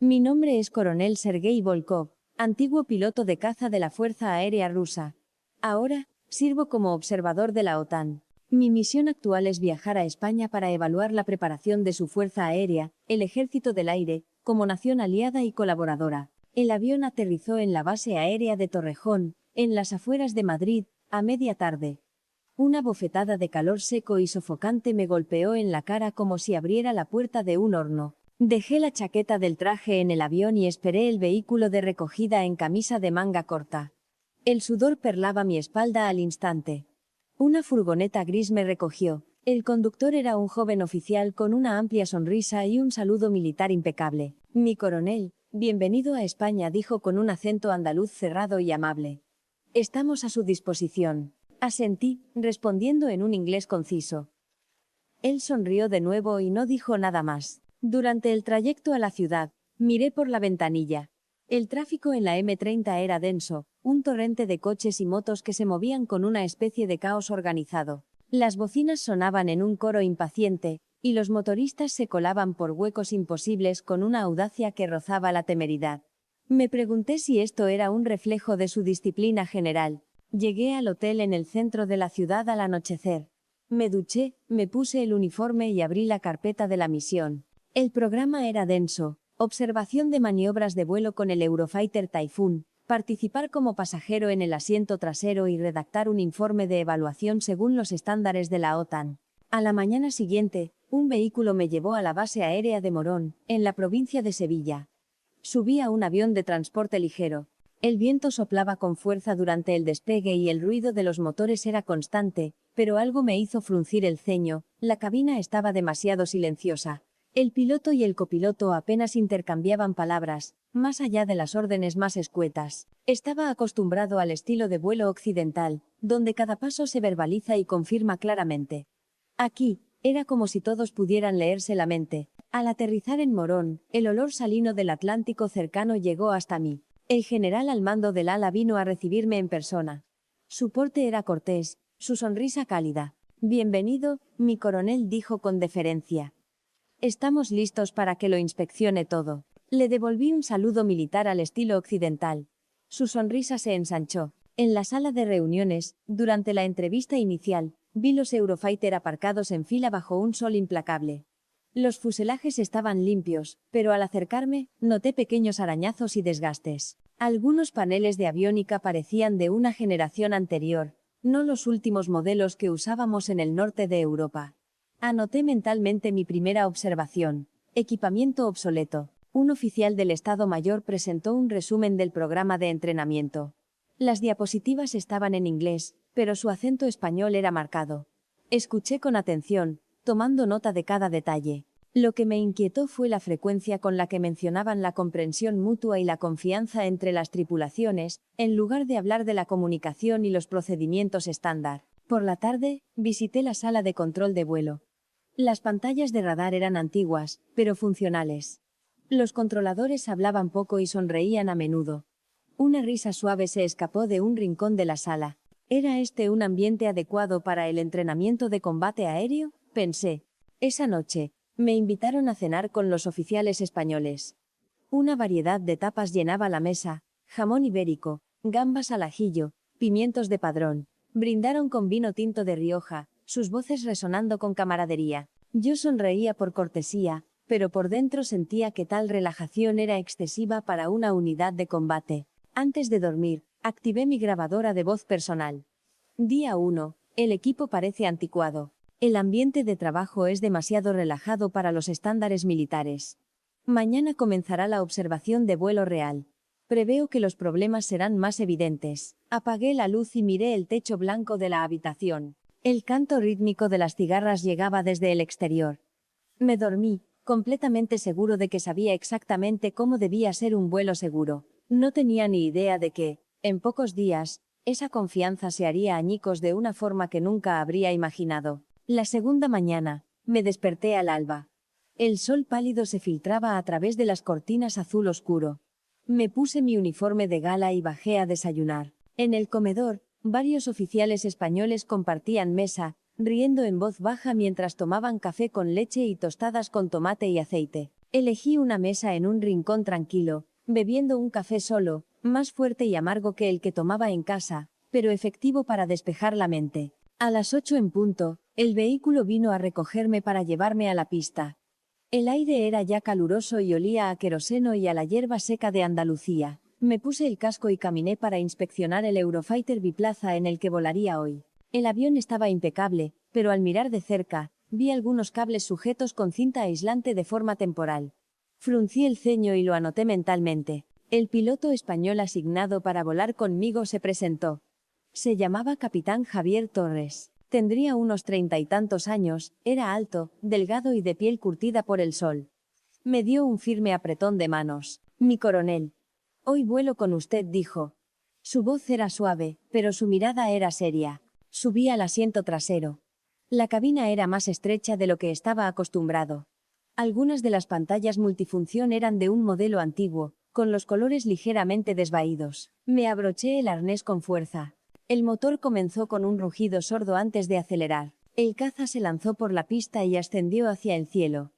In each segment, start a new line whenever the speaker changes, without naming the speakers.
Mi nombre es Coronel Sergei Volkov, antiguo piloto de caza de la Fuerza Aérea Rusa. Ahora, sirvo como observador de la OTAN. Mi misión actual es viajar a España para evaluar la preparación de su fuerza aérea, el Ejército del Aire, como nación aliada y colaboradora. El avión aterrizó en la base aérea de Torrejón, en las afueras de Madrid, a media tarde. Una bofetada de calor seco y sofocante me golpeó en la cara como si abriera la puerta de un horno. Dejé la chaqueta del traje en el avión y esperé el vehículo de recogida en camisa de manga corta. El sudor perlaba mi espalda al instante. Una furgoneta gris me recogió. El conductor era un joven oficial con una amplia sonrisa y un saludo militar impecable. Mi coronel, bienvenido a España, dijo con un acento andaluz cerrado y amable. Estamos a su disposición. Asentí, respondiendo en un inglés conciso. Él sonrió de nuevo y no dijo nada más. Durante el trayecto a la ciudad, miré por la ventanilla. El tráfico en la M30 era denso, un torrente de coches y motos que se movían con una especie de caos organizado. Las bocinas sonaban en un coro impaciente, y los motoristas se colaban por huecos imposibles con una audacia que rozaba la temeridad. Me pregunté si esto era un reflejo de su disciplina general. Llegué al hotel en el centro de la ciudad al anochecer. Me duché, me puse el uniforme y abrí la carpeta de la misión. El programa era denso. Observación de maniobras de vuelo con el Eurofighter Typhoon, participar como pasajero en el asiento trasero y redactar un informe de evaluación según los estándares de la OTAN. A la mañana siguiente, un vehículo me llevó a la base aérea de Morón, en la provincia de Sevilla. Subí a un avión de transporte ligero. El viento soplaba con fuerza durante el despegue y el ruido de los motores era constante, pero algo me hizo fruncir el ceño. La cabina estaba demasiado silenciosa. El piloto y el copiloto apenas intercambiaban palabras, más allá de las órdenes más escuetas. Estaba acostumbrado al estilo de vuelo occidental, donde cada paso se verbaliza y confirma claramente. Aquí, era como si todos pudieran leerse la mente. Al aterrizar en Morón, el olor salino del Atlántico cercano llegó hasta mí. El general al mando del ala vino a recibirme en persona. Su porte era cortés, su sonrisa cálida. Bienvenido, mi coronel, dijo con deferencia. Estamos listos para que lo inspeccione todo. Le devolví un saludo militar al estilo occidental. Su sonrisa se ensanchó. En la sala de reuniones, durante la entrevista inicial, vi los Eurofighter aparcados en fila bajo un sol implacable. Los fuselajes estaban limpios, pero al acercarme, noté pequeños arañazos y desgastes. Algunos paneles de aviónica parecían de una generación anterior, no los últimos modelos que usábamos en el norte de Europa. Anoté mentalmente mi primera observación. Equipamiento obsoleto. Un oficial del Estado Mayor presentó un resumen del programa de entrenamiento. Las diapositivas estaban en inglés, pero su acento español era marcado. Escuché con atención, tomando nota de cada detalle. Lo que me inquietó fue la frecuencia con la que mencionaban la comprensión mutua y la confianza entre las tripulaciones, en lugar de hablar de la comunicación y los procedimientos estándar. Por la tarde, visité la sala de control de vuelo. Las pantallas de radar eran antiguas, pero funcionales. Los controladores hablaban poco y sonreían a menudo. Una risa suave se escapó de un rincón de la sala. ¿Era este un ambiente adecuado para el entrenamiento de combate aéreo?, pensé. Esa noche, me invitaron a cenar con los oficiales españoles. Una variedad de tapas llenaba la mesa: jamón ibérico, gambas al ajillo, pimientos de Padrón. Brindaron con vino tinto de Rioja, sus voces resonando con camaradería. Yo sonreía por cortesía, pero por dentro sentía que tal relajación era excesiva para una unidad de combate. Antes de dormir, activé mi grabadora de voz personal. Día 1. El equipo parece anticuado. El ambiente de trabajo es demasiado relajado para los estándares militares. Mañana comenzará la observación de vuelo real. Preveo que los problemas serán más evidentes. Apagué la luz y miré el techo blanco de la habitación. El canto rítmico de las cigarras llegaba desde el exterior. Me dormí, completamente seguro de que sabía exactamente cómo debía ser un vuelo seguro. No tenía ni idea de que, en pocos días, esa confianza se haría añicos de una forma que nunca habría imaginado. La segunda mañana, me desperté al alba. El sol pálido se filtraba a través de las cortinas azul oscuro. Me puse mi uniforme de gala y bajé a desayunar. En el comedor, varios oficiales españoles compartían mesa, riendo en voz baja mientras tomaban café con leche y tostadas con tomate y aceite. Elegí una mesa en un rincón tranquilo, bebiendo un café solo, más fuerte y amargo que el que tomaba en casa, pero efectivo para despejar la mente. A las 8 en punto, el vehículo vino a recogerme para llevarme a la pista. El aire era ya caluroso y olía a queroseno y a la hierba seca de Andalucía. Me puse el casco y caminé para inspeccionar el Eurofighter biplaza en el que volaría hoy. El avión estaba impecable, pero al mirar de cerca, vi algunos cables sujetos con cinta aislante de forma temporal. Fruncí el ceño y lo anoté mentalmente. El piloto español asignado para volar conmigo se presentó. Se llamaba Capitán Javier Torres. Tendría unos 30 y tantos años, era alto, delgado y de piel curtida por el sol. Me dio un firme apretón de manos. Mi coronel. Hoy vuelo con usted, dijo. Su voz era suave, pero su mirada era seria. Subí al asiento trasero. La cabina era más estrecha de lo que estaba acostumbrado. Algunas de las pantallas multifunción eran de un modelo antiguo, con los colores ligeramente desvaídos. Me abroché el arnés con fuerza. El motor comenzó con un rugido sordo antes de acelerar. El caza se lanzó por la pista y ascendió hacia el cielo.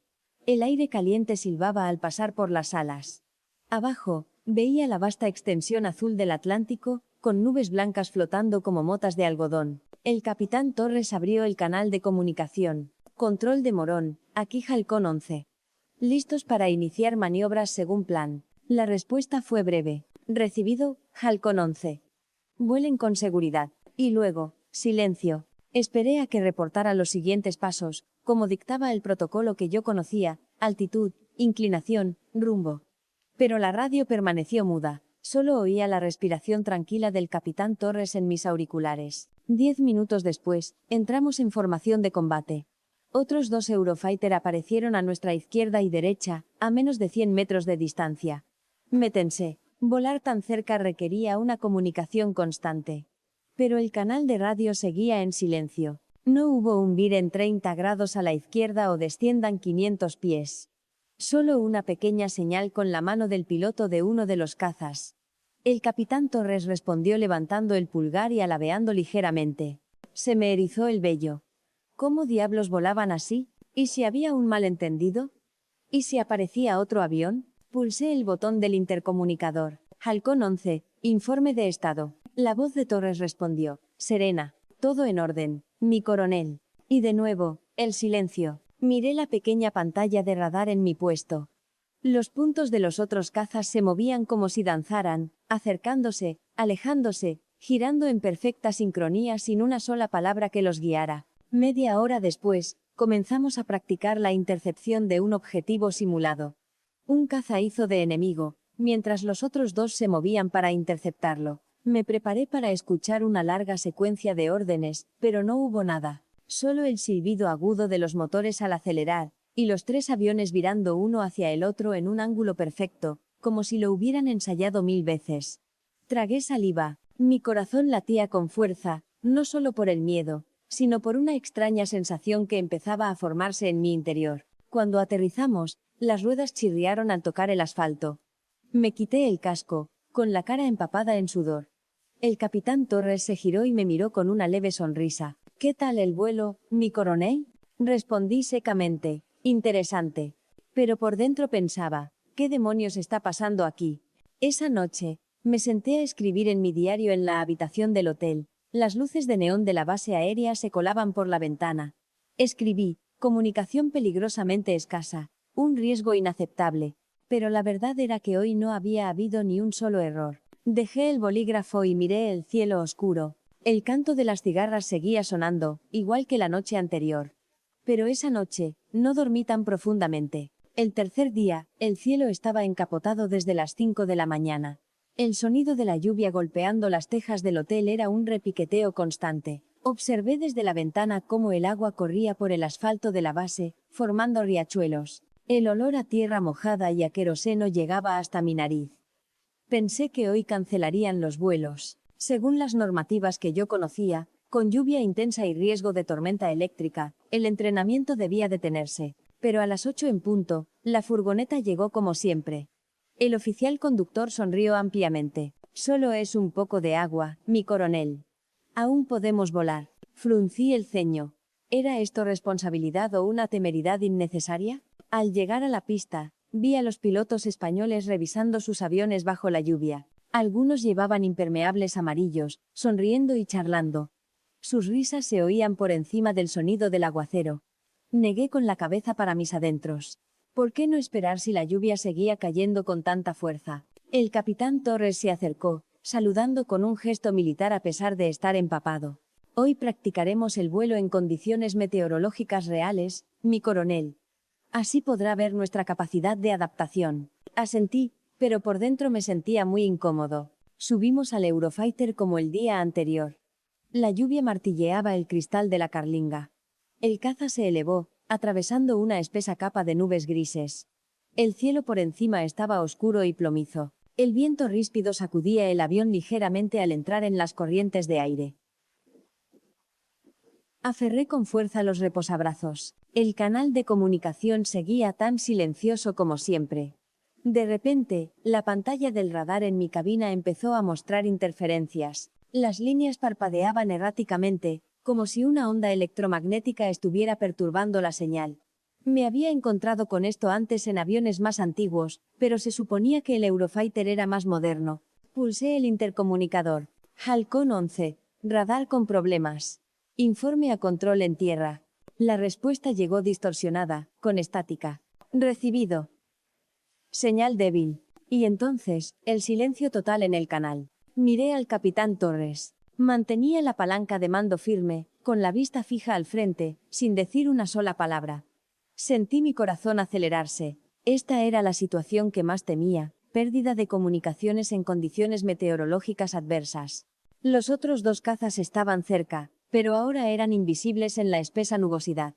El aire caliente silbaba al pasar por las alas. Abajo, veía la vasta extensión azul del Atlántico, con nubes blancas flotando como motas de algodón. El capitán Torres abrió el canal de comunicación. Control de Morón, aquí Halcón 11. Listos para iniciar maniobras según plan. La respuesta fue breve. Recibido, Halcón 11. Vuelen con seguridad. Y luego, silencio. Esperé a que reportara los siguientes pasos, como dictaba el protocolo que yo conocía: altitud, inclinación, rumbo. Pero la radio permaneció muda. Solo oía la respiración tranquila del capitán Torres en mis auriculares. 10 minutos después, entramos en formación de combate. Otros 2 Eurofighter aparecieron a nuestra izquierda y derecha, a menos de 100 metros de distancia. Me tensé. Volar tan cerca requería una comunicación constante. Pero el canal de radio seguía en silencio. No hubo un vir en 30 grados a la izquierda o desciendan 500 pies. Solo una pequeña señal con la mano del piloto de uno de los cazas. El capitán Torres respondió levantando el pulgar y alabeando ligeramente. Se me erizó el vello. ¿Cómo diablos volaban así? ¿Y si había un malentendido? ¿Y si aparecía otro avión? Pulsé el botón del intercomunicador. Halcón 11, informe de estado. La voz de Torres respondió. Serena. Todo en orden, mi coronel. Y de nuevo, el silencio. Miré la pequeña pantalla de radar en mi puesto. Los puntos de los otros cazas se movían como si danzaran, acercándose, alejándose, girando en perfecta sincronía sin una sola palabra que los guiara. Media hora después, comenzamos a practicar la intercepción de un objetivo simulado. Un caza hizo de enemigo, mientras los otros 2 se movían para interceptarlo. Me preparé para escuchar una larga secuencia de órdenes, pero no hubo nada. Solo el silbido agudo de los motores al acelerar, y los 3 aviones virando uno hacia el otro en un ángulo perfecto, como si lo hubieran ensayado 1000 veces. Tragué saliva. Mi corazón latía con fuerza, no solo por el miedo, sino por una extraña sensación que empezaba a formarse en mi interior. Cuando aterrizamos, las ruedas chirriaron al tocar el asfalto. Me quité el casco, con la cara empapada en sudor. El capitán Torres se giró y me miró con una leve sonrisa. ¿Qué tal el vuelo, mi coronel? Respondí secamente. Interesante. Pero por dentro pensaba, ¿qué demonios está pasando aquí? Esa noche, me senté a escribir en mi diario en la habitación del hotel. Las luces de neón de la base aérea se colaban por la ventana. Escribí, comunicación peligrosamente escasa, un riesgo inaceptable. Pero la verdad era que hoy no había habido ni un solo error. Dejé el bolígrafo y miré el cielo oscuro. El canto de las cigarras seguía sonando, igual que la noche anterior. Pero esa noche, no dormí tan profundamente. El tercer día, el cielo estaba encapotado desde las 5 de la mañana. El sonido de la lluvia golpeando las tejas del hotel era un repiqueteo constante. Observé desde la ventana cómo el agua corría por el asfalto de la base, formando riachuelos. El olor a tierra mojada y a queroseno llegaba hasta mi nariz. Pensé que hoy cancelarían los vuelos. Según las normativas que yo conocía, con lluvia intensa y riesgo de tormenta eléctrica, el entrenamiento debía detenerse. Pero a las 8 en punto, la furgoneta llegó como siempre. El oficial conductor sonrió ampliamente. Solo es un poco de agua, mi coronel. Aún podemos volar. Fruncí el ceño. ¿Era esto responsabilidad o una temeridad innecesaria? Al llegar a la pista, Vi a los pilotos españoles revisando sus aviones bajo la lluvia. Algunos llevaban impermeables amarillos, sonriendo y charlando. Sus risas se oían por encima del sonido del aguacero. Negué con la cabeza para mis adentros. ¿Por qué no esperar si la lluvia seguía cayendo con tanta fuerza? El capitán Torres se acercó, saludando con un gesto militar a pesar de estar empapado. Hoy practicaremos el vuelo en condiciones meteorológicas reales, mi coronel. Así podrá ver nuestra capacidad de adaptación. Asentí, pero por dentro me sentía muy incómodo. Subimos al Eurofighter como el día anterior. La lluvia martilleaba el cristal de la carlinga. El caza se elevó, atravesando una espesa capa de nubes grises. El cielo por encima estaba oscuro y plomizo. El viento ríspido sacudía el avión ligeramente al entrar en las corrientes de aire. Aferré con fuerza los reposabrazos. El canal de comunicación seguía tan silencioso como siempre. De repente, la pantalla del radar en mi cabina empezó a mostrar interferencias. Las líneas parpadeaban erráticamente, como si una onda electromagnética estuviera perturbando la señal. Me había encontrado con esto antes en aviones más antiguos, pero se suponía que el Eurofighter era más moderno. Pulsé el intercomunicador. Halcón 11. Radar con problemas. Informe a control en tierra. La respuesta llegó distorsionada, con estática. Recibido. Señal débil. Y entonces, el silencio total en el canal. Miré al capitán Torres. Mantenía la palanca de mando firme, con la vista fija al frente, sin decir una sola palabra. Sentí mi corazón acelerarse. Esta era la situación que más temía, pérdida de comunicaciones en condiciones meteorológicas adversas. Los otros dos cazas estaban cerca, pero ahora eran invisibles en la espesa nubosidad.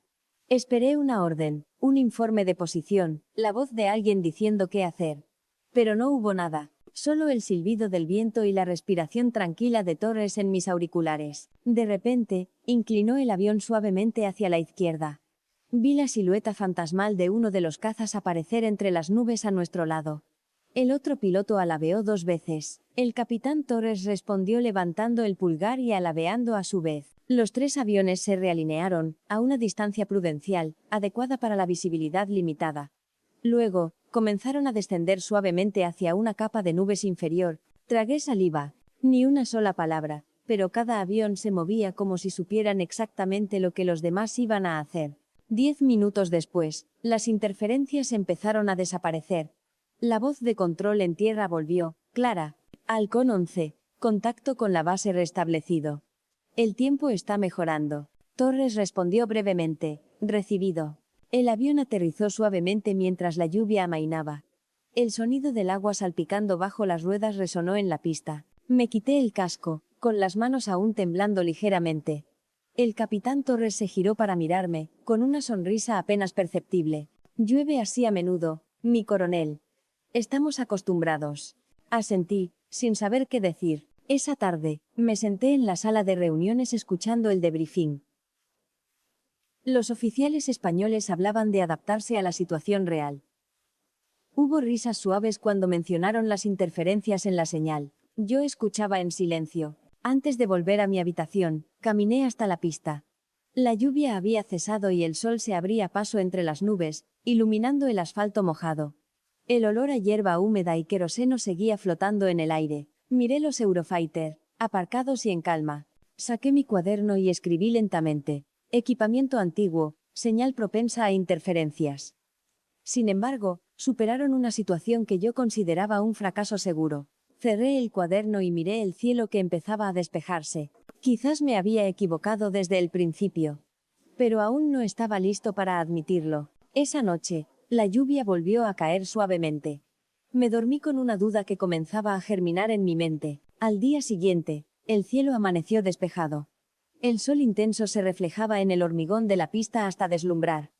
Esperé una orden, un informe de posición, la voz de alguien diciendo qué hacer. Pero no hubo nada, solo el silbido del viento y la respiración tranquila de Torres en mis auriculares. De repente, inclinó el avión suavemente hacia la izquierda. Vi la silueta fantasmal de uno de los cazas aparecer entre las nubes a nuestro lado. El otro piloto alabeó 2 veces. El capitán Torres respondió levantando el pulgar y alabeando a su vez. Los 3 aviones se realinearon, a una distancia prudencial, adecuada para la visibilidad limitada. Luego, comenzaron a descender suavemente hacia una capa de nubes inferior. Tragué saliva. Ni una sola palabra, pero cada avión se movía como si supieran exactamente lo que los demás iban a hacer. 10 minutos después, las interferencias empezaron a desaparecer. La voz de control en tierra volvió, clara. Halcón 11, contacto con la base restablecido. El tiempo está mejorando. Torres respondió brevemente, recibido. El avión aterrizó suavemente mientras la lluvia amainaba. El sonido del agua salpicando bajo las ruedas resonó en la pista. Me quité el casco, con las manos aún temblando ligeramente. El capitán Torres se giró para mirarme, con una sonrisa apenas perceptible. Llueve así a menudo, mi coronel. Estamos acostumbrados. Asentí, sin saber qué decir. Esa tarde, me senté en la sala de reuniones escuchando el debriefing. Los oficiales españoles hablaban de adaptarse a la situación real. Hubo risas suaves cuando mencionaron las interferencias en la señal. Yo escuchaba en silencio. Antes de volver a mi habitación, caminé hasta la pista. La lluvia había cesado y el sol se abría paso entre las nubes, iluminando el asfalto mojado. El olor a hierba húmeda y queroseno seguía flotando en el aire. Miré los Eurofighter, aparcados y en calma. Saqué mi cuaderno y escribí lentamente. Equipamiento antiguo, señal propensa a interferencias. Sin embargo, superaron una situación que yo consideraba un fracaso seguro. Cerré el cuaderno y miré el cielo que empezaba a despejarse. Quizás me había equivocado desde el principio. Pero aún no estaba listo para admitirlo. Esa noche, la lluvia volvió a caer suavemente. Me dormí con una duda que comenzaba a germinar en mi mente. Al día siguiente, el cielo amaneció despejado. El sol intenso se reflejaba en el hormigón de la pista hasta deslumbrar.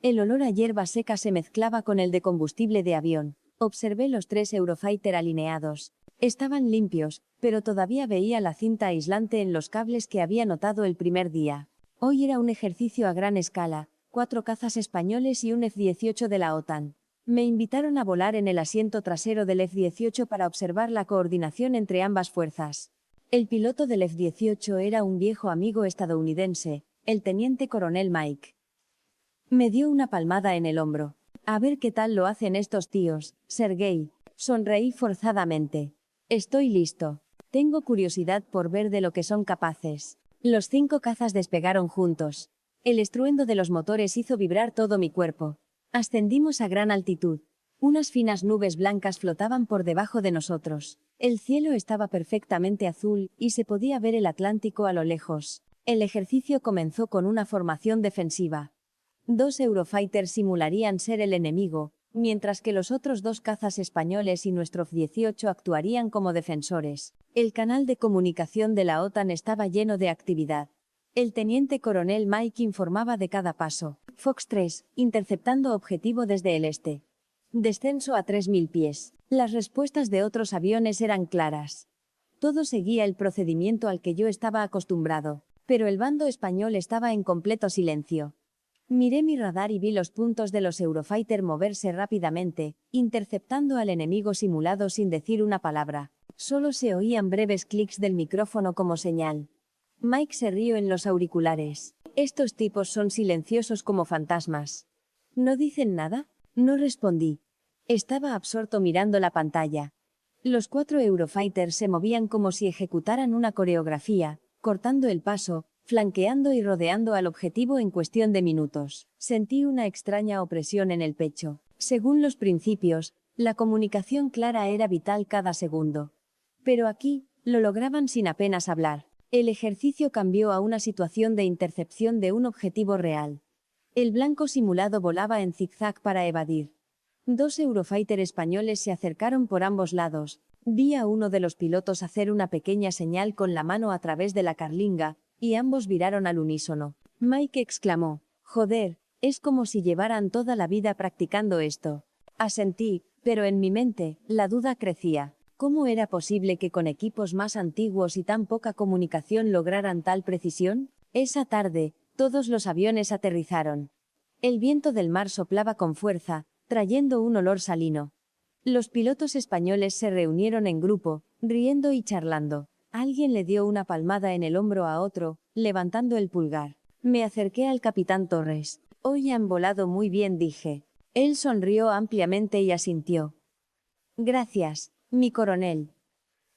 El olor a hierba seca se mezclaba con el de combustible de avión. Observé los 3 Eurofighter alineados. Estaban limpios, pero todavía veía la cinta aislante en los cables que había notado el primer día. Hoy era un ejercicio a gran escala, 4 cazas españoles y un F-18 de la OTAN. Me invitaron a volar en el asiento trasero del F-18 para observar la coordinación entre ambas fuerzas. El piloto del F-18 era un viejo amigo estadounidense, el teniente coronel Mike. Me dio una palmada en el hombro. A ver qué tal lo hacen estos tíos, Sergei. Sonreí forzadamente. Estoy listo. Tengo curiosidad por ver de lo que son capaces. Los 5 cazas despegaron juntos. El estruendo de los motores hizo vibrar todo mi cuerpo. Ascendimos a gran altitud. Unas finas nubes blancas flotaban por debajo de nosotros. El cielo estaba perfectamente azul, y se podía ver el Atlántico a lo lejos. El ejercicio comenzó con una formación defensiva. 2 Eurofighters simularían ser el enemigo, mientras que los otros 2 cazas españoles y nuestro F-18 actuarían como defensores. El canal de comunicación de la OTAN estaba lleno de actividad. El teniente coronel Mike informaba de cada paso. Fox 3, interceptando objetivo desde el este. Descenso a 3000 pies. Las respuestas de otros aviones eran claras. Todo seguía el procedimiento al que yo estaba acostumbrado, pero el bando español estaba en completo silencio. Miré mi radar y vi los puntos de los Eurofighter moverse rápidamente, interceptando al enemigo simulado sin decir una palabra. Solo se oían breves clics del micrófono como señal. Mike se rió en los auriculares. Estos tipos son silenciosos como fantasmas. ¿No dicen nada? No respondí. Estaba absorto mirando la pantalla. Los 4 Eurofighters se movían como si ejecutaran una coreografía, cortando el paso, flanqueando y rodeando al objetivo en cuestión de minutos. Sentí una extraña opresión en el pecho. Según los principios, la comunicación clara era vital cada segundo. Pero aquí, lo lograban sin apenas hablar. El ejercicio cambió a una situación de intercepción de un objetivo real. El blanco simulado volaba en zigzag para evadir. 2 Eurofighter españoles se acercaron por ambos lados. Vi a uno de los pilotos hacer una pequeña señal con la mano a través de la carlinga, y ambos viraron al unísono. Mike exclamó: «Joder, es como si llevaran toda la vida practicando esto». Asentí, pero en mi mente, la duda crecía. ¿Cómo era posible que con equipos más antiguos y tan poca comunicación lograran tal precisión? Esa tarde, todos los aviones aterrizaron. El viento del mar soplaba con fuerza, trayendo un olor salino. Los pilotos españoles se reunieron en grupo, riendo y charlando. Alguien le dio una palmada en el hombro a otro, levantando el pulgar. Me acerqué al capitán Torres. «Hoy han volado muy bien», dije. Él sonrió ampliamente y asintió. «Gracias, mi coronel.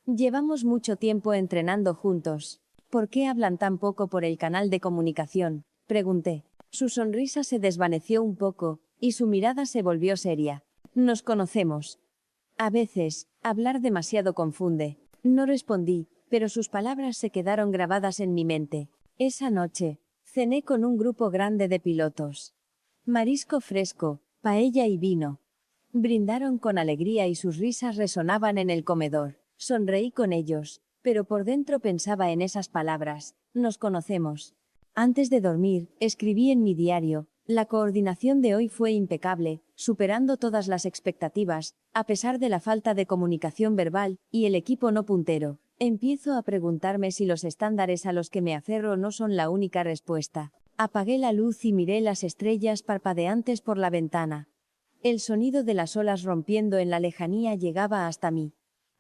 Llevamos mucho tiempo entrenando juntos». «¿Por qué hablan tan poco por el canal de comunicación?», pregunté. Su sonrisa se desvaneció un poco, y su mirada se volvió seria. «Nos conocemos». «A veces, hablar demasiado confunde». No respondí, pero sus palabras se quedaron grabadas en mi mente. Esa noche, cené con un grupo grande de pilotos. Marisco fresco, paella y vino. Brindaron con alegría y sus risas resonaban en el comedor. Sonreí con ellos, pero por dentro pensaba en esas palabras: «Nos conocemos». Antes de dormir, escribí en mi diario: «La coordinación de hoy fue impecable, superando todas las expectativas, a pesar de la falta de comunicación verbal, y el equipo no puntero». Empiezo a preguntarme si los estándares a los que me aferro no son la única respuesta. Apagué la luz y miré las estrellas parpadeantes por la ventana. El sonido de las olas rompiendo en la lejanía llegaba hasta mí.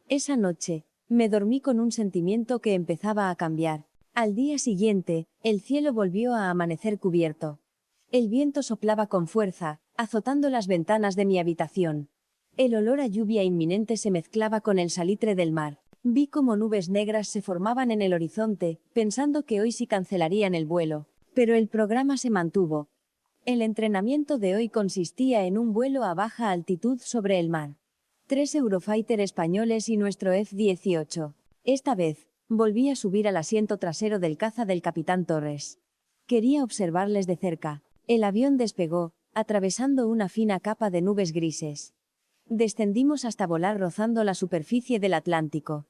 Esa noche, me dormí con un sentimiento que empezaba a cambiar. Al día siguiente, el cielo volvió a amanecer cubierto. El viento soplaba con fuerza, azotando las ventanas de mi habitación. El olor a lluvia inminente se mezclaba con el salitre del mar. Vi cómo nubes negras se formaban en el horizonte, pensando que hoy sí cancelarían el vuelo. Pero el programa se mantuvo. El entrenamiento de hoy consistía en un vuelo a baja altitud sobre el mar. 3 Eurofighter españoles y nuestro F-18. Esta vez, volví a subir al asiento trasero del caza del capitán Torres. Quería observarles de cerca. El avión despegó, atravesando una fina capa de nubes grises. Descendimos hasta volar rozando la superficie del Atlántico.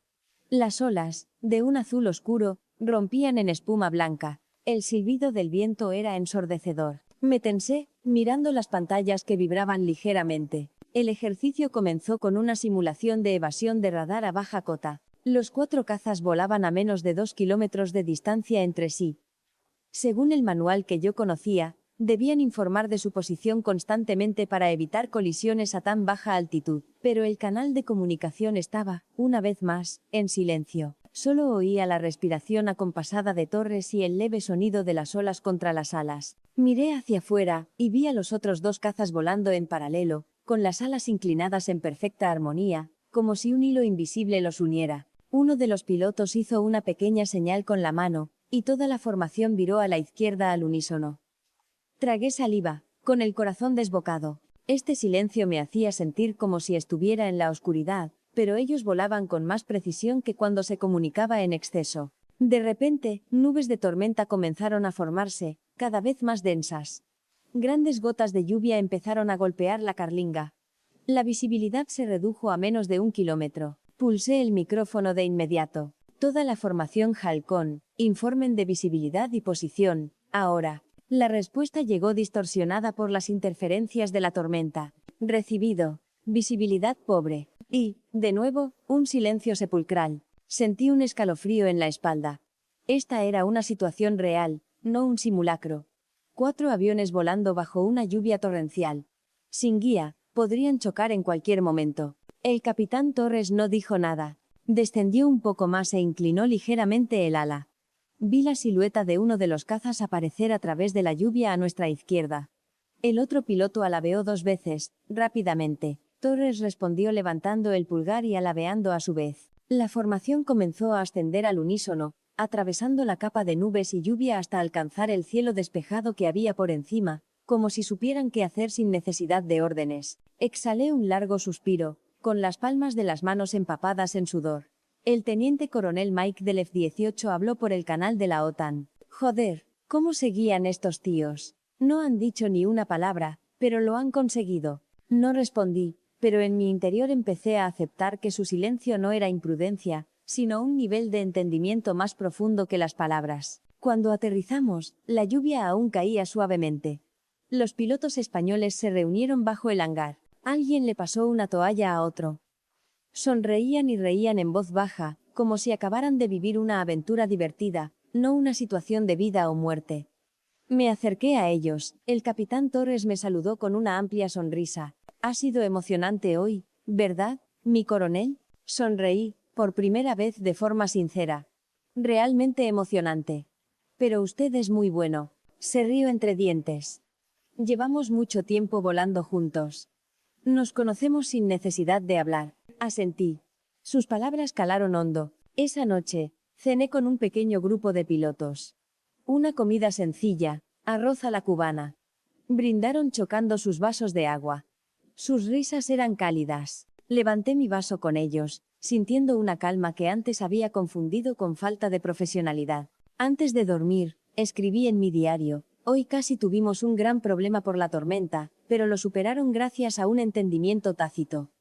Las olas, de un azul oscuro, rompían en espuma blanca. El silbido del viento era ensordecedor. Me tensé, mirando las pantallas que vibraban ligeramente. El ejercicio comenzó con una simulación de evasión de radar a baja cota. Los 4 cazas volaban a menos de 2 kilómetros de distancia entre sí. Según el manual que yo conocía, debían informar de su posición constantemente para evitar colisiones a tan baja altitud, pero el canal de comunicación estaba, una vez más, en silencio. Solo oía la respiración acompasada de Torres y el leve sonido de las olas contra las alas. Miré hacia afuera, y vi a los otros dos cazas volando en paralelo, con las alas inclinadas en perfecta armonía, como si un hilo invisible los uniera. Uno de los pilotos hizo una pequeña señal con la mano, y toda la formación viró a la izquierda al unísono. Tragué saliva, con el corazón desbocado. Este silencio me hacía sentir como si estuviera en la oscuridad, pero ellos volaban con más precisión que cuando se comunicaba en exceso. De repente, nubes de tormenta comenzaron a formarse, cada vez más densas. Grandes gotas de lluvia empezaron a golpear la carlinga. La visibilidad se redujo a menos de 1 kilómetro. Pulsé el micrófono de inmediato. Toda la formación Halcón, informen de visibilidad y posición, ahora. La respuesta llegó distorsionada por las interferencias de la tormenta. Recibido. Visibilidad pobre. Y, de nuevo, un silencio sepulcral. Sentí un escalofrío en la espalda. Esta era una situación real, no un simulacro. 4 aviones volando bajo una lluvia torrencial. Sin guía, podrían chocar en cualquier momento. El capitán Torres no dijo nada. Descendió un poco más e inclinó ligeramente el ala. Vi la silueta de uno de los cazas aparecer a través de la lluvia a nuestra izquierda. El otro piloto alabeó 2 veces, rápidamente. Torres respondió levantando el pulgar y alabeando a su vez. La formación comenzó a ascender al unísono, atravesando la capa de nubes y lluvia hasta alcanzar el cielo despejado que había por encima, como si supieran qué hacer sin necesidad de órdenes. Exhalé un largo suspiro, con las palmas de las manos empapadas en sudor. El teniente coronel Mike del F-18 habló por el canal de la OTAN. Joder, ¿cómo seguían estos tíos? No han dicho ni una palabra, pero lo han conseguido. No respondí, pero en mi interior empecé a aceptar que su silencio no era imprudencia, sino un nivel de entendimiento más profundo que las palabras. Cuando aterrizamos, la lluvia aún caía suavemente. Los pilotos españoles se reunieron bajo el hangar. Alguien le pasó una toalla a otro. Sonreían y reían en voz baja, como si acabaran de vivir una aventura divertida, no una situación de vida o muerte. Me acerqué a ellos. El capitán Torres me saludó con una amplia sonrisa. Ha sido emocionante hoy, ¿verdad, mi coronel? Sonreí, por primera vez de forma sincera. Realmente emocionante. Pero usted es muy bueno. Se rió entre dientes. Llevamos mucho tiempo volando juntos. Nos conocemos sin necesidad de hablar. Asentí. Sus palabras calaron hondo. Esa noche, cené con un pequeño grupo de pilotos. Una comida sencilla, arroz a la cubana. Brindaron chocando sus vasos de agua. Sus risas eran cálidas. Levanté mi vaso con ellos, sintiendo una calma que antes había confundido con falta de profesionalidad. Antes de dormir, escribí en mi diario: hoy casi tuvimos un gran problema por la tormenta, pero lo superaron gracias a un entendimiento tácito.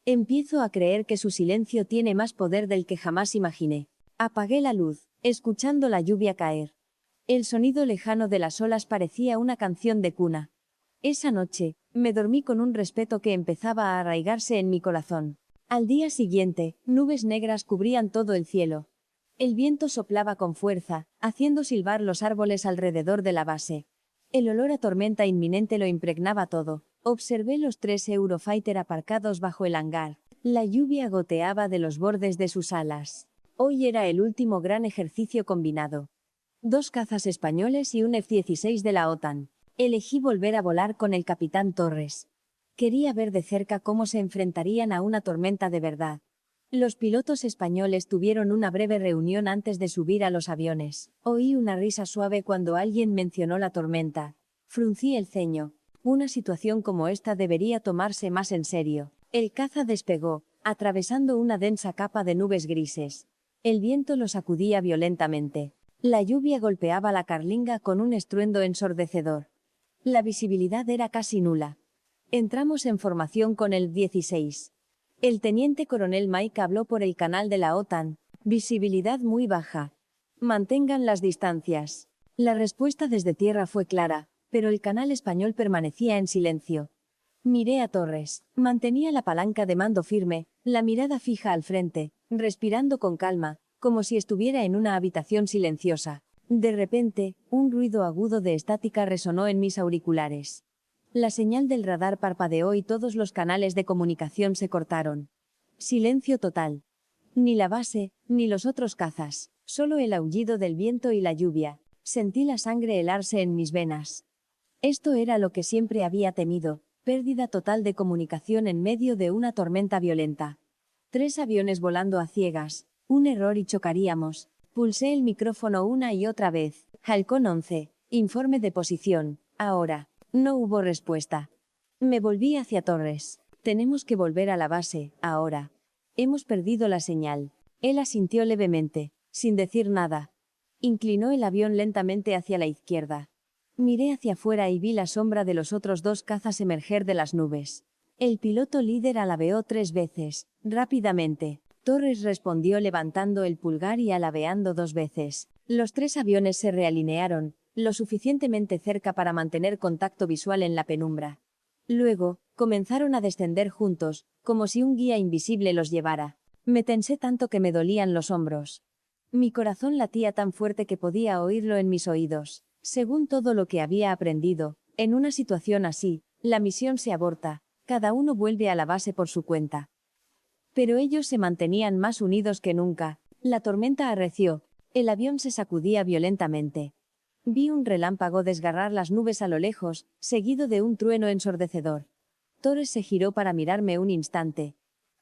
Empiezo a creer que su silencio tiene más poder del que jamás imaginé. Apagué la luz, escuchando la lluvia caer. El sonido lejano de las olas parecía una canción de cuna. Esa noche, me dormí con un respeto que empezaba a arraigarse en mi corazón. Al día siguiente, nubes negras cubrían todo el cielo. El viento soplaba con fuerza, haciendo silbar los árboles alrededor de la base. El olor a tormenta inminente lo impregnaba todo. Observé los 3 Eurofighter aparcados bajo el hangar. La lluvia goteaba de los bordes de sus alas. Hoy era el último gran ejercicio combinado. 2 cazas españoles y un F-16 de la OTAN. Elegí volver a volar con el capitán Torres. Quería ver de cerca cómo se enfrentarían a una tormenta de verdad. Los pilotos españoles tuvieron una breve reunión antes de subir a los aviones. Oí una risa suave cuando alguien mencionó la tormenta. Fruncí el ceño. Una situación como esta debería tomarse más en serio. El caza despegó, atravesando una densa capa de nubes grises. El viento lo sacudía violentamente. La lluvia golpeaba la carlinga con un estruendo ensordecedor. La visibilidad era casi nula. Entramos en formación con el 16. El teniente coronel Mike habló por el canal de la OTAN. Visibilidad muy baja. Mantengan las distancias. La respuesta desde tierra fue clara, pero el canal español permanecía en silencio. Miré a Torres. Mantenía la palanca de mando firme, la mirada fija al frente, respirando con calma, como si estuviera en una habitación silenciosa. De repente, un ruido agudo de estática resonó en mis auriculares. La señal del radar parpadeó y todos los canales de comunicación se cortaron. Silencio total. Ni la base, ni los otros cazas, solo el aullido del viento y la lluvia. Sentí la sangre helarse en mis venas. Esto era lo que siempre había temido, pérdida total de comunicación en medio de una tormenta violenta. 3 aviones volando a ciegas, un error y chocaríamos. Pulsé el micrófono una y otra vez. Halcón 11, informe de posición, ahora. No hubo respuesta. Me volví hacia Torres. Tenemos que volver a la base, ahora. Hemos perdido la señal. Él asintió levemente, sin decir nada. Inclinó el avión lentamente hacia la izquierda. Miré hacia afuera y vi la sombra de los otros 2 cazas emerger de las nubes. El piloto líder alabeó 3 veces, rápidamente. Torres respondió levantando el pulgar y alabeando 2 veces. Los 3 aviones se realinearon, lo suficientemente cerca para mantener contacto visual en la penumbra. Luego, comenzaron a descender juntos, como si un guía invisible los llevara. Me tensé tanto que me dolían los hombros. Mi corazón latía tan fuerte que podía oírlo en mis oídos. Según todo lo que había aprendido, en una situación así, la misión se aborta, cada uno vuelve a la base por su cuenta. Pero ellos se mantenían más unidos que nunca. La tormenta arreció, el avión se sacudía violentamente. Vi un relámpago desgarrar las nubes a lo lejos, seguido de un trueno ensordecedor. Torres se giró para mirarme un instante.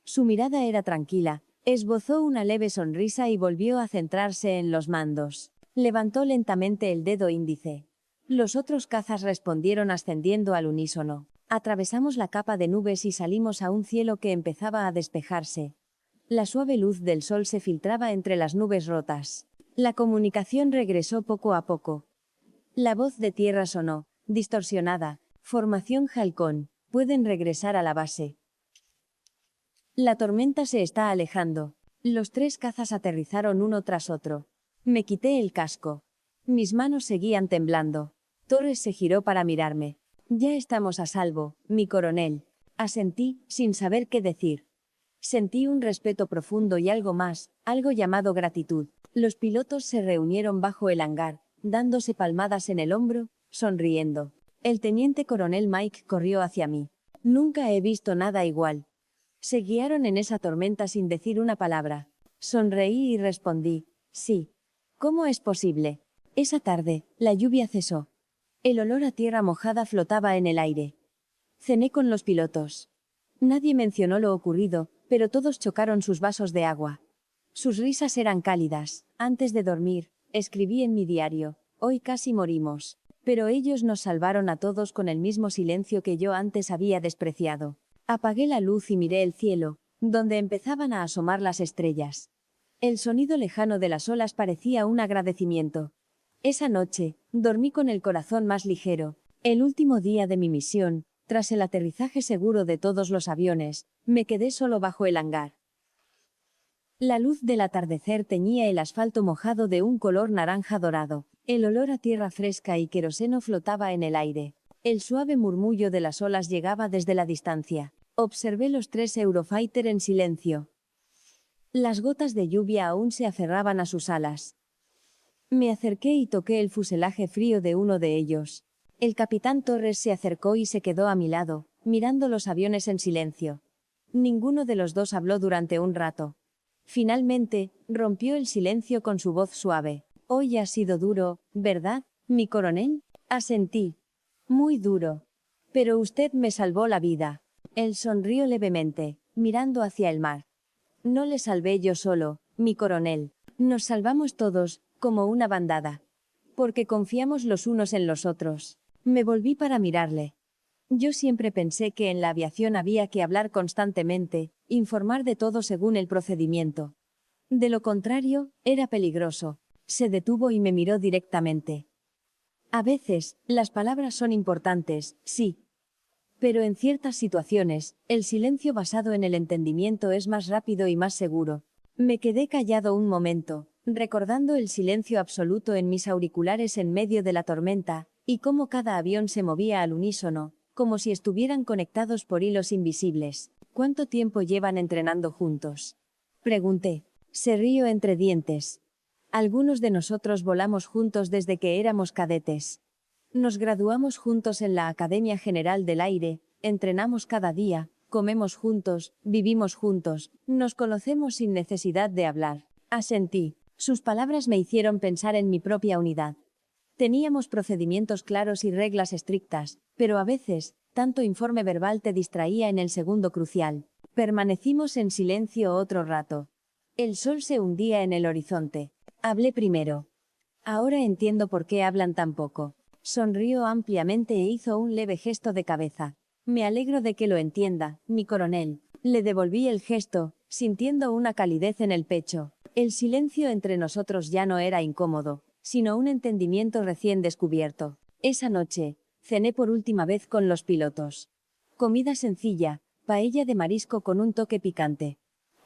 Su mirada era tranquila, esbozó una leve sonrisa y volvió a centrarse en los mandos. Levantó lentamente el dedo índice. Los otros cazas respondieron ascendiendo al unísono. Atravesamos la capa de nubes y salimos a un cielo que empezaba a despejarse. La suave luz del sol se filtraba entre las nubes rotas. La comunicación regresó poco a poco. La voz de tierra sonó, distorsionada. Formación Halcón, pueden regresar a la base. La tormenta se está alejando. Los 3 cazas aterrizaron uno tras otro. Me quité el casco. Mis manos seguían temblando. Torres se giró para mirarme. Ya estamos a salvo, mi coronel. Asentí, sin saber qué decir. Sentí un respeto profundo y algo más, algo llamado gratitud. Los pilotos se reunieron bajo el hangar, dándose palmadas en el hombro, sonriendo. El teniente coronel Mike corrió hacia mí. Nunca he visto nada igual. Se guiaron en esa tormenta sin decir una palabra. Sonreí y respondí, sí. ¿Cómo es posible? Esa tarde, la lluvia cesó. El olor a tierra mojada flotaba en el aire. Cené con los pilotos. Nadie mencionó lo ocurrido, pero todos chocaron sus vasos de agua. Sus risas eran cálidas. Antes de dormir, escribí en mi diario, hoy casi morimos. Pero ellos nos salvaron a todos con el mismo silencio que yo antes había despreciado. Apagué la luz y miré el cielo, donde empezaban a asomar las estrellas. El sonido lejano de las olas parecía un agradecimiento. Esa noche, dormí con el corazón más ligero. El último día de mi misión, tras el aterrizaje seguro de todos los aviones, me quedé solo bajo el hangar. La luz del atardecer teñía el asfalto mojado de un color naranja dorado. El olor a tierra fresca y queroseno flotaba en el aire. El suave murmullo de las olas llegaba desde la distancia. Observé los 3 Eurofighter en silencio. Las gotas de lluvia aún se aferraban a sus alas. Me acerqué y toqué el fuselaje frío de uno de ellos. El capitán Torres se acercó y se quedó a mi lado, mirando los aviones en silencio. Ninguno de los 2 habló durante un rato. Finalmente, rompió el silencio con su voz suave. Hoy ha sido duro, ¿verdad, mi coronel? Asentí. Muy duro. Pero usted me salvó la vida. Él sonrió levemente, mirando hacia el mar. No le salvé yo solo, mi coronel. Nos salvamos todos, como una bandada. Porque confiamos los unos en los otros. Me volví para mirarle. Yo siempre pensé que en la aviación había que hablar constantemente, informar de todo según el procedimiento. De lo contrario, era peligroso. Se detuvo y me miró directamente. A veces, las palabras son importantes, sí. Pero en ciertas situaciones, el silencio basado en el entendimiento es más rápido y más seguro. Me quedé callado un momento, recordando el silencio absoluto en mis auriculares en medio de la tormenta, y cómo cada avión se movía al unísono, como si estuvieran conectados por hilos invisibles. ¿Cuánto tiempo llevan entrenando juntos? Pregunté. Se rió entre dientes. Algunos de nosotros volamos juntos desde que éramos cadetes. Nos graduamos juntos en la Academia General del Aire, entrenamos cada día, comemos juntos, vivimos juntos, nos conocemos sin necesidad de hablar. Asentí. Sus palabras me hicieron pensar en mi propia unidad. Teníamos procedimientos claros y reglas estrictas, pero a veces, tanto informe verbal te distraía en el segundo crucial. Permanecimos en silencio otro rato. El sol se hundía en el horizonte. Hablé primero. Ahora entiendo por qué hablan tan poco. Sonrió ampliamente e hizo un leve gesto de cabeza. Me alegro de que lo entienda, mi coronel. Le devolví el gesto, sintiendo una calidez en el pecho. El silencio entre nosotros ya no era incómodo, sino un entendimiento recién descubierto. Esa noche, cené por última vez con los pilotos. Comida sencilla, paella de marisco con un toque picante.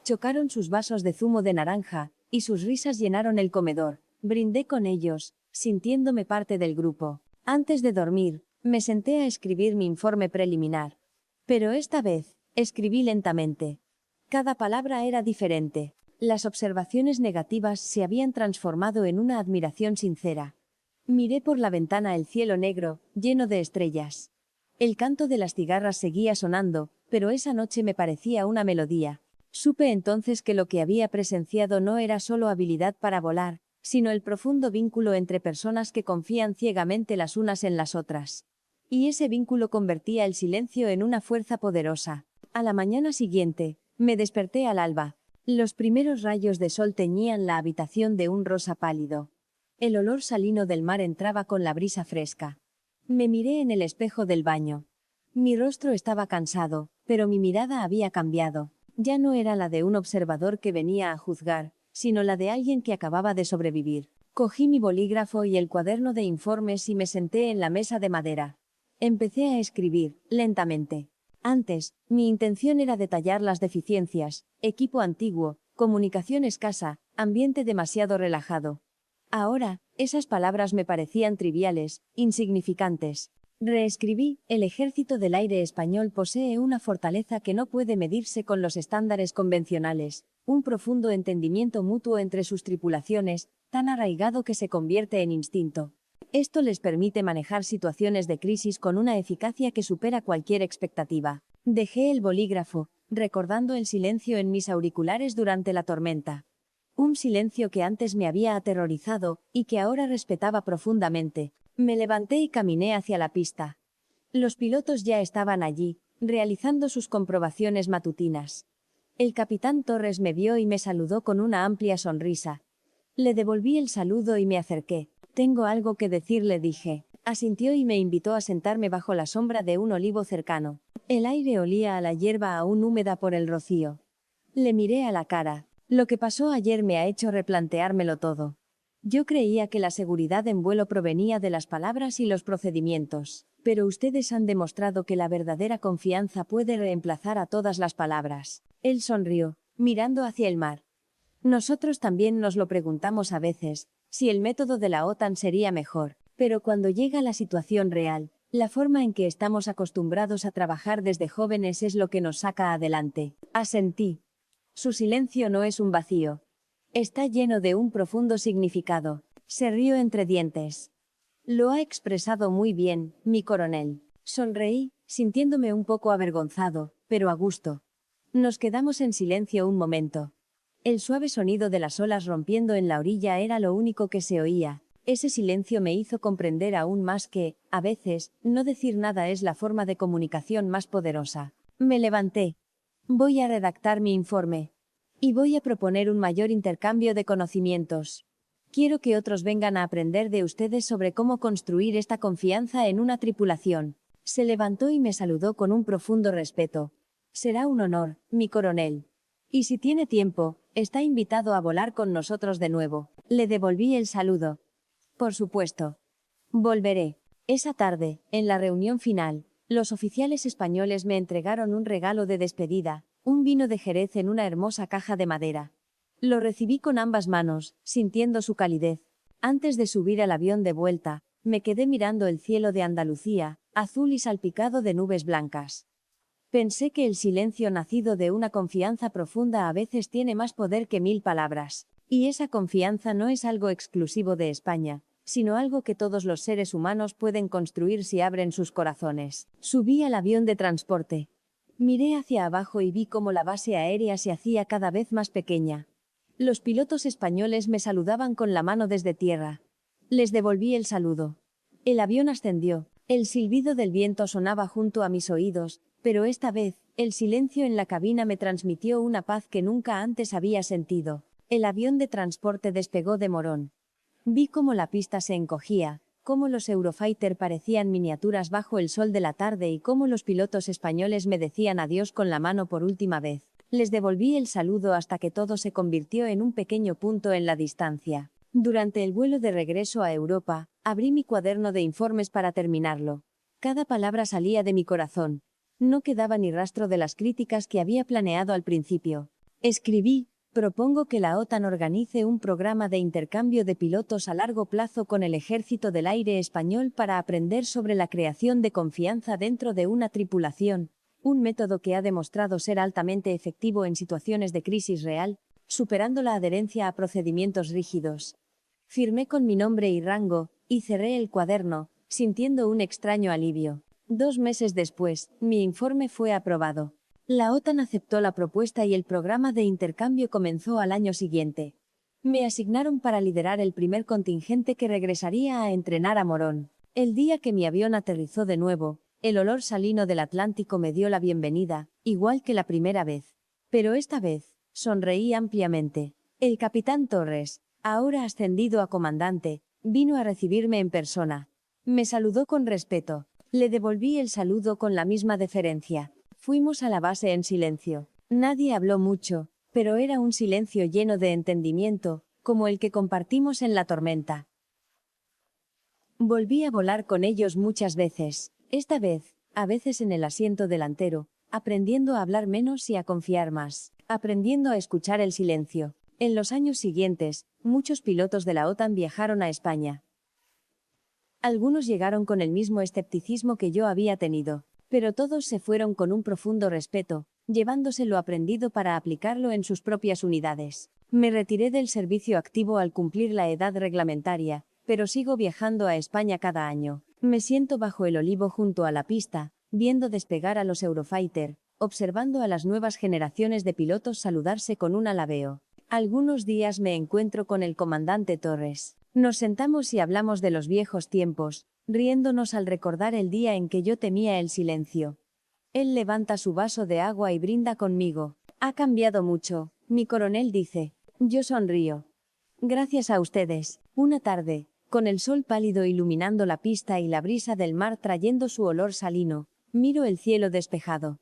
Chocaron sus vasos de zumo de naranja, y sus risas llenaron el comedor. Brindé con ellos, sintiéndome parte del grupo. Antes de dormir, me senté a escribir mi informe preliminar. Pero esta vez, escribí lentamente. Cada palabra era diferente. Las observaciones negativas se habían transformado en una admiración sincera. Miré por la ventana el cielo negro, lleno de estrellas. El canto de las cigarras seguía sonando, pero esa noche me parecía una melodía. Supe entonces que lo que había presenciado no era solo habilidad para volar, sino el profundo vínculo entre personas que confían ciegamente las unas en las otras. Y ese vínculo convertía el silencio en una fuerza poderosa. A la mañana siguiente, me desperté al alba. Los primeros rayos de sol teñían la habitación de un rosa pálido. El olor salino del mar entraba con la brisa fresca. Me miré en el espejo del baño. Mi rostro estaba cansado, pero mi mirada había cambiado. Ya no era la de un observador que venía a juzgar, sino la de alguien que acababa de sobrevivir. Cogí mi bolígrafo y el cuaderno de informes y me senté en la mesa de madera. Empecé a escribir, lentamente. Antes, mi intención era detallar las deficiencias: equipo antiguo, comunicación escasa, ambiente demasiado relajado. Ahora, esas palabras me parecían triviales, insignificantes. Reescribí: el ejército del aire español posee una fortaleza que no puede medirse con los estándares convencionales, un profundo entendimiento mutuo entre sus tripulaciones, tan arraigado que se convierte en instinto. Esto les permite manejar situaciones de crisis con una eficacia que supera cualquier expectativa. Dejé el bolígrafo, recordando el silencio en mis auriculares durante la tormenta. Un silencio que antes me había aterrorizado, y que ahora respetaba profundamente. Me levanté y caminé hacia la pista. Los pilotos ya estaban allí, realizando sus comprobaciones matutinas. El capitán Torres me vio y me saludó con una amplia sonrisa. Le devolví el saludo y me acerqué. «Tengo algo que decirle», dije. Asintió y me invitó a sentarme bajo la sombra de un olivo cercano. El aire olía a la hierba aún húmeda por el rocío. Le miré a la cara. Lo que pasó ayer me ha hecho replanteármelo todo. Yo creía que la seguridad en vuelo provenía de las palabras y los procedimientos, pero ustedes han demostrado que la verdadera confianza puede reemplazar a todas las palabras. Él sonrió, mirando hacia el mar. Nosotros también nos lo preguntamos a veces, si el método de la OTAN sería mejor, pero cuando llega la situación real, la forma en que estamos acostumbrados a trabajar desde jóvenes es lo que nos saca adelante. Asentí. Su silencio no es un vacío. Está lleno de un profundo significado. Se rió entre dientes. Lo ha expresado muy bien, mi coronel. Sonreí, sintiéndome un poco avergonzado, pero a gusto. Nos quedamos en silencio un momento. El suave sonido de las olas rompiendo en la orilla era lo único que se oía. Ese silencio me hizo comprender aún más que, a veces, no decir nada es la forma de comunicación más poderosa. Me levanté. Voy a redactar mi informe. Y voy a proponer un mayor intercambio de conocimientos. Quiero que otros vengan a aprender de ustedes sobre cómo construir esta confianza en una tripulación. Se levantó y me saludó con un profundo respeto. Será un honor, mi coronel. Y si tiene tiempo, está invitado a volar con nosotros de nuevo. Le devolví el saludo. Por supuesto. Volveré. Esa tarde, en la reunión final, los oficiales españoles me entregaron un regalo de despedida, un vino de Jerez en una hermosa caja de madera. Lo recibí con ambas manos, sintiendo su calidez. Antes de subir al avión de vuelta, me quedé mirando el cielo de Andalucía, azul y salpicado de nubes blancas. Pensé que el silencio nacido de una confianza profunda a veces tiene más poder que 1000 palabras. Y esa confianza no es algo exclusivo de España, sino algo que todos los seres humanos pueden construir si abren sus corazones. Subí al avión de transporte. Miré hacia abajo y vi cómo la base aérea se hacía cada vez más pequeña. Los pilotos españoles me saludaban con la mano desde tierra. Les devolví el saludo. El avión ascendió. El silbido del viento sonaba junto a mis oídos, pero esta vez, el silencio en la cabina me transmitió una paz que nunca antes había sentido. El avión de transporte despegó de Morón. Vi cómo la pista se encogía, cómo los Eurofighter parecían miniaturas bajo el sol de la tarde y cómo los pilotos españoles me decían adiós con la mano por última vez. Les devolví el saludo hasta que todo se convirtió en un pequeño punto en la distancia. Durante el vuelo de regreso a Europa, abrí mi cuaderno de informes para terminarlo. Cada palabra salía de mi corazón. No quedaba ni rastro de las críticas que había planeado al principio. Escribí: propongo que la OTAN organice un programa de intercambio de pilotos a largo plazo con el Ejército del Aire español para aprender sobre la creación de confianza dentro de una tripulación, un método que ha demostrado ser altamente efectivo en situaciones de crisis real, superando la adherencia a procedimientos rígidos. Firmé con mi nombre y rango, y cerré el cuaderno, sintiendo un extraño alivio. 2 meses después, mi informe fue aprobado. La OTAN aceptó la propuesta y el programa de intercambio comenzó al año siguiente. Me asignaron para liderar el primer contingente que regresaría a entrenar a Morón. El día que mi avión aterrizó de nuevo, el olor salino del Atlántico me dio la bienvenida, igual que la primera vez. Pero esta vez, sonreí ampliamente. El capitán Torres, ahora ascendido a comandante, vino a recibirme en persona. Me saludó con respeto. Le devolví el saludo con la misma deferencia. Fuimos a la base en silencio. Nadie habló mucho, pero era un silencio lleno de entendimiento, como el que compartimos en la tormenta. Volví a volar con ellos muchas veces, esta vez, a veces en el asiento delantero, aprendiendo a hablar menos y a confiar más, aprendiendo a escuchar el silencio. En los años siguientes, muchos pilotos de la OTAN viajaron a España. Algunos llegaron con el mismo escepticismo que yo había tenido, pero todos se fueron con un profundo respeto, llevándose lo aprendido para aplicarlo en sus propias unidades. Me retiré del servicio activo al cumplir la edad reglamentaria, pero sigo viajando a España cada año. Me siento bajo el olivo junto a la pista, viendo despegar a los Eurofighter, observando a las nuevas generaciones de pilotos saludarse con un alabeo. Algunos días me encuentro con el comandante Torres. Nos sentamos y hablamos de los viejos tiempos, riéndonos al recordar el día en que yo temía el silencio. Él levanta su vaso de agua y brinda conmigo. Ha cambiado mucho, mi coronel dice. Yo sonrío. Gracias a ustedes. Una tarde, con el sol pálido iluminando la pista y la brisa del mar trayendo su olor salino, miro el cielo despejado.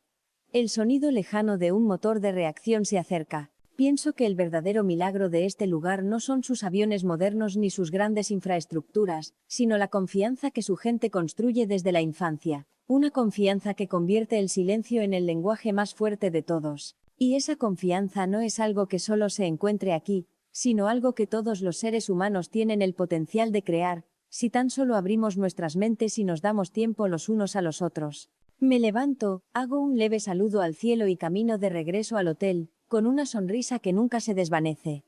El sonido lejano de un motor de reacción se acerca. Pienso que el verdadero milagro de este lugar no son sus aviones modernos ni sus grandes infraestructuras, sino la confianza que su gente construye desde la infancia, una confianza que convierte el silencio en el lenguaje más fuerte de todos. Y esa confianza no es algo que solo se encuentre aquí, sino algo que todos los seres humanos tienen el potencial de crear, si tan solo abrimos nuestras mentes y nos damos tiempo los unos a los otros. Me levanto, hago un leve saludo al cielo y camino de regreso al hotel, con una sonrisa que nunca se desvanece.